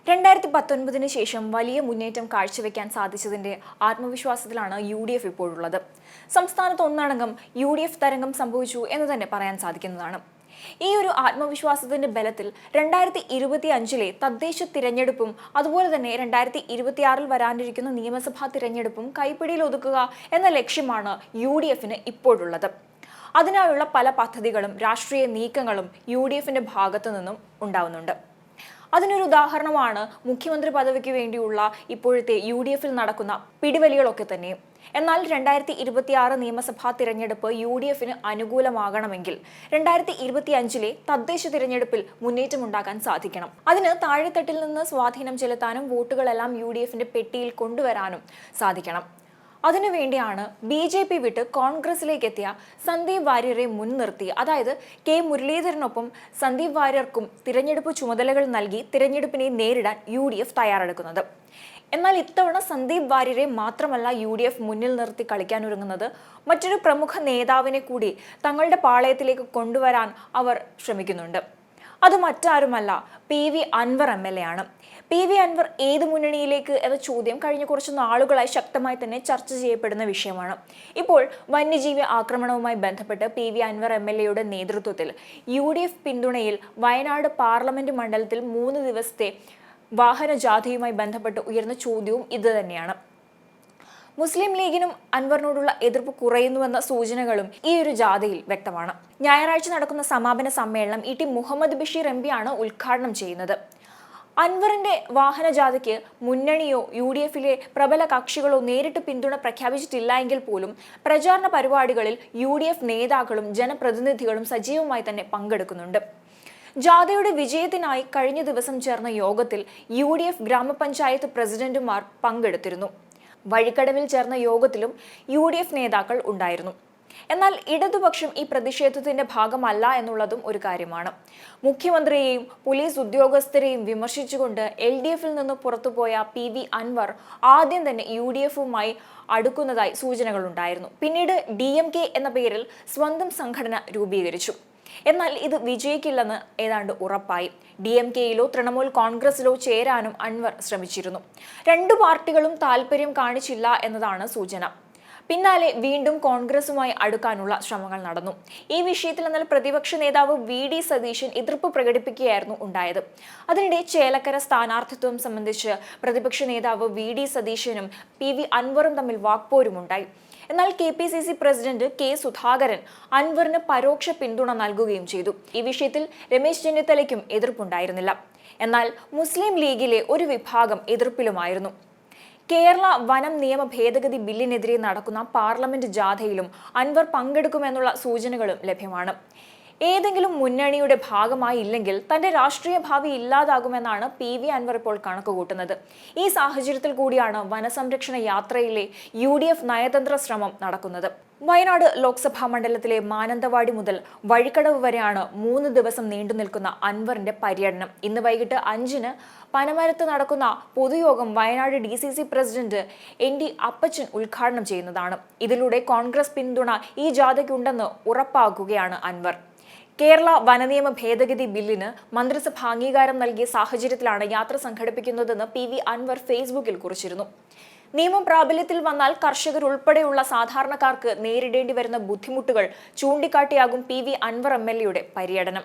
2019 ശേഷം വലിയ മുന്നേറ്റം കാഴ്ചവെക്കാൻ സാധിച്ചതിന്റെ ആത്മവിശ്വാസത്തിലാണ് UDF ഇപ്പോഴുള്ളത്. സംസ്ഥാനത്ത് ഒന്നടങ്കം UDF തരംഗം സംഭവിച്ചു എന്ന് തന്നെ പറയാൻ സാധിക്കുന്നതാണ്. ഈ ഒരു ആത്മവിശ്വാസത്തിന്റെ ബലത്തിൽ 2025 തദ്ദേശ തിരഞ്ഞെടുപ്പും അതുപോലെ തന്നെ 2026 വരാനിരിക്കുന്ന നിയമസഭാ തിരഞ്ഞെടുപ്പും കൈപ്പിടിയിൽ ഒതുക്കുക എന്ന ലക്ഷ്യമാണ് UDFന് ഇപ്പോഴുള്ളത്. അതിനായുള്ള പല പദ്ധതികളും രാഷ്ട്രീയ നീക്കങ്ങളും UDFന്റെ ഭാഗത്തു നിന്നും ഉണ്ടാവുന്നുണ്ട്. അതിനൊരു ഉദാഹരണമാണ് മുഖ്യമന്ത്രി പദവിക്ക് വേണ്ടിയുള്ള ഇപ്പോഴത്തെ UDFൽ നടക്കുന്ന പിടിവലികളൊക്കെ തന്നെയും. എന്നാൽ 2026 നിയമസഭാ തിരഞ്ഞെടുപ്പ് UDFന് അനുകൂലമാകണമെങ്കിൽ 2025 തദ്ദേശ തിരഞ്ഞെടുപ്പിൽ മുന്നേറ്റമുണ്ടാക്കാൻ സാധിക്കണം. അതിന് താഴെത്തട്ടിൽ നിന്ന് സ്വാധീനം ചെലുത്താനും വോട്ടുകളെല്ലാം UDFന്റെ പെട്ടിയിൽ കൊണ്ടുവരാനും സാധിക്കണം. അതിനുവേണ്ടിയാണ് BJP വിട്ട് കോൺഗ്രസിലേക്ക് എത്തിയ സന്ദീപ് വാര്യരെ മുൻനിർത്തി, അതായത് കെ മുരളീധരനൊപ്പം സന്ദീപ് വാര്യർക്കും തിരഞ്ഞെടുപ്പ് ചുമതലകൾ നൽകി തിരഞ്ഞെടുപ്പിനെ നേരിടാൻ UDF തയ്യാറെടുക്കുന്നത്. എന്നാൽ ഇത്തവണ സന്ദീപ് വാര്യരെ മാത്രമല്ല UDF മുന്നിൽ നിർത്തി കളിക്കാനൊരുങ്ങുന്നത്, മറ്റൊരു പ്രമുഖ നേതാവിനെ കൂടി തങ്ങളുടെ പാളയത്തിലേക്ക് കൊണ്ടുവരാൻ അവർ ശ്രമിക്കുന്നുണ്ട്. അത് മറ്റാരുമല്ല, PV അൻവർ MLA ആണ്. PV അൻവർ ഏത് മുന്നണിയിലേക്ക് എന്ന ചോദ്യം കഴിഞ്ഞ കുറച്ച് നാളുകളായി ശക്തമായി തന്നെ ചർച്ച ചെയ്യപ്പെടുന്ന വിഷയമാണ്. ഇപ്പോൾ വന്യജീവി ആക്രമണവുമായി ബന്ധപ്പെട്ട് PV അൻവർ MLAയുടെ നേതൃത്വത്തിൽ UDF പിന്തുണയിൽ വയനാട് പാർലമെന്റ് മണ്ഡലത്തിൽ 3 ദിവസത്തെ വാഹന ജാഥയുമായി ബന്ധപ്പെട്ട് ഉയർന്ന ചോദ്യവും ഇത് തന്നെയാണ്. മുസ്ലിം ലീഗിനും അൻവറിനോടുള്ള എതിർപ്പ് കുറയുന്നുവെന്ന സൂചനകളും ഈ ഒരു ജാഥയിൽ വ്യക്തമാണ്. ഞായറാഴ്ച നടക്കുന്ന സമാപന സമ്മേളനം ET മുഹമ്മദ് ബഷീർ MP ആണ് ഉദ്ഘാടനം ചെയ്യുന്നത്. അൻവറിന്റെ വാഹന ജാഥയ്ക്ക് മുന്നണിയോ UDFലെ പ്രബല കക്ഷികളോ നേരിട്ട് പിന്തുണ പ്രഖ്യാപിച്ചിട്ടില്ല എങ്കിൽ പോലും പ്രചാരണ പരിപാടികളിൽ UDF നേതാക്കളും ജനപ്രതിനിധികളും സജീവമായി തന്നെ പങ്കെടുക്കുന്നുണ്ട്. ജാഥയുടെ വിജയത്തിനായി കഴിഞ്ഞ ദിവസം ചേർന്ന യോഗത്തിൽ UDF ഗ്രാമപഞ്ചായത്ത് പ്രസിഡന്റുമാർ പങ്കെടുത്തിരുന്നു. വഴിക്കടവിൽ ചേർന്ന യോഗത്തിലും UDF നേതാക്കൾ ഉണ്ടായിരുന്നു. എന്നാൽ ഇടതുപക്ഷം ഈ പ്രതിഷേധത്തിന്റെ ഭാഗമല്ല എന്നുള്ളതും ഒരു കാര്യമാണ്. മുഖ്യമന്ത്രിയെയും പോലീസ് ഉദ്യോഗസ്ഥരെയും വിമർശിച്ചുകൊണ്ട് LDFൽ നിന്ന് പുറത്തുപോയ PV അൻവർ ആദ്യം തന്നെ UDFുമായി അടുക്കുന്നതായി സൂചനകളുണ്ടായിരുന്നു. പിന്നീട് DMK എന്ന പേരിൽ സ്വന്തം സംഘടന രൂപീകരിച്ചു. എന്നാൽ ഇത് വിജയിക്കില്ലെന്ന് ഏതാണ്ട് ഉറപ്പായി. DMKയിലോ തൃണമൂൽ കോൺഗ്രസിലോ ചേരാനും അൻവർ ശ്രമിച്ചിരുന്നു. 2 പാർട്ടികളും താല്പര്യം കാണിച്ചില്ല എന്നതാണ് സൂചന. പിന്നാലെ വീണ്ടും കോൺഗ്രസുമായി അടുക്കാനുള്ള ശ്രമങ്ങൾ നടന്നു. ഈ വിഷയത്തിൽ എന്നാൽ പ്രതിപക്ഷ നേതാവ് VD സതീശൻ എതിർപ്പ് പ്രകടിപ്പിക്കുകയായിരുന്നു ഉണ്ടായത്. അതിനിടെ ചേലക്കര സ്ഥാനാർത്ഥിത്വം സംബന്ധിച്ച് പ്രതിപക്ഷ നേതാവ് VD സതീശനും PV അൻവറും തമ്മിൽ വാക്പോരുമുണ്ടായി. എന്നാൽ KPCC പ്രസിഡന്റ് K സുധാകരൻ അൻവറിന് പരോക്ഷ പിന്തുണ നൽകുകയും ചെയ്തു. ഈ വിഷയത്തിൽ രമേശ് ചെന്നിത്തലയ്ക്കും എതിർപ്പുണ്ടായിരുന്നില്ല. എന്നാൽ മുസ്ലിം ലീഗിലെ ഒരു വിഭാഗം എതിർപ്പിലുമായിരുന്നു. കേരള വനം നിയമ ഭേദഗതി ബില്ലിനെതിരെ നടക്കുന്ന പാർലമെന്റ് ജാഥയിലും അൻവർ പങ്കെടുക്കുമെന്നുള്ള സൂചനകളും ലഭ്യമാണ്. ഏതെങ്കിലും മുന്നണിയുടെ ഭാഗമായി ഇല്ലെങ്കിൽ തന്റെ രാഷ്ട്രീയ ഭാവി ഇല്ലാതാകുമെന്നാണ് PV അൻവർ ഇപ്പോൾ കണക്കുകൂട്ടുന്നത്. ഈ സാഹചര്യത്തിൽ കൂടിയാണ് വനസംരക്ഷണ യാത്രയിലെ UDF നയതന്ത്ര ശ്രമം നടക്കുന്നത്. വയനാട് ലോക്സഭാ മണ്ഡലത്തിലെ മാനന്തവാടി മുതൽ വഴിക്കടവ് വരെയാണ് 3 ദിവസം നീണ്ടു നിൽക്കുന്ന അൻവറിന്റെ പര്യടനം. ഇന്ന് വൈകിട്ട് 5-ന് പനമരത്ത് നടക്കുന്ന പൊതുയോഗം വയനാട് DCC പ്രസിഡന്റ് ND അപ്പച്ചൻ ഉദ്ഘാടനം ചെയ്യുന്നതാണ്. ഇതിലൂടെ കോൺഗ്രസ് പിന്തുണ ഈ ജാഥയ്ക്കുണ്ടെന്ന് ഉറപ്പാക്കുകയാണ് അൻവർ. കേരള വനനിയമ ഭേദഗതി ബില്ലിന് മന്ത്രിസഭ അംഗീകാരം നൽകിയ സാഹചര്യത്തിലാണ് യാത്ര സംഘടിപ്പിക്കുന്നതെന്ന് PV അൻവർ ഫേസ്ബുക്കിൽ കുറിച്ചിരുന്നു. നിയമം പ്രാബല്യത്തിൽ വന്നാൽ കർഷകരുൾപ്പെടെയുള്ള സാധാരണക്കാർക്ക് നേരിടേണ്ടി വരുന്ന ബുദ്ധിമുട്ടുകൾ ചൂണ്ടിക്കാട്ടിയാകും PV അൻവർ MLAയുടെ പര്യടനം.